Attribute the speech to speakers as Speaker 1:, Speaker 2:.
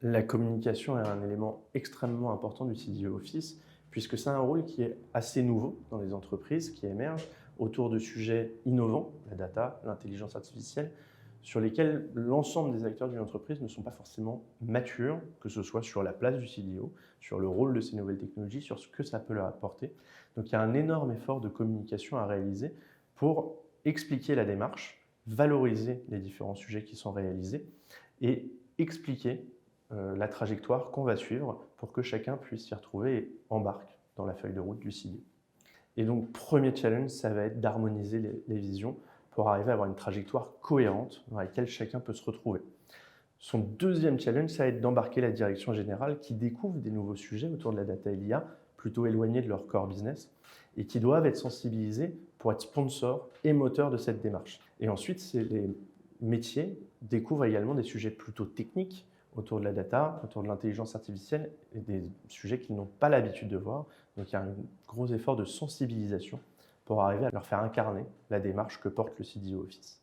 Speaker 1: La communication est un élément extrêmement important du CDO Office, puisque c'est un rôle qui est assez nouveau dans les entreprises, qui émerge autour de sujets innovants, la data, l'intelligence artificielle, sur lesquels l'ensemble des acteurs d'une entreprise ne sont pas forcément matures, que ce soit sur la place du CDO, sur le rôle de ces nouvelles technologies, sur ce que ça peut leur apporter. Donc il y a un énorme effort de communication à réaliser pour expliquer la démarche, valoriser les différents sujets qui sont réalisés et expliquer la trajectoire qu'on va suivre pour que chacun puisse s'y retrouver et embarque dans la feuille de route du CDO. Et donc, premier challenge, ça va être d'harmoniser les visions pour arriver à avoir une trajectoire cohérente dans laquelle chacun peut se retrouver. Son deuxième challenge, ça va être d'embarquer la direction générale qui découvre des nouveaux sujets autour de la data et l'IA, plutôt éloignés de leur core business, et qui doivent être sensibilisés pour être sponsors et moteurs de cette démarche. Et ensuite, les métiers découvrent également des sujets plutôt techniques autour de la data, autour de l'intelligence artificielle, et des sujets qu'ils n'ont pas l'habitude de voir. Donc il y a un gros effort de sensibilisation pour arriver à leur faire incarner la démarche que porte le CDO Office.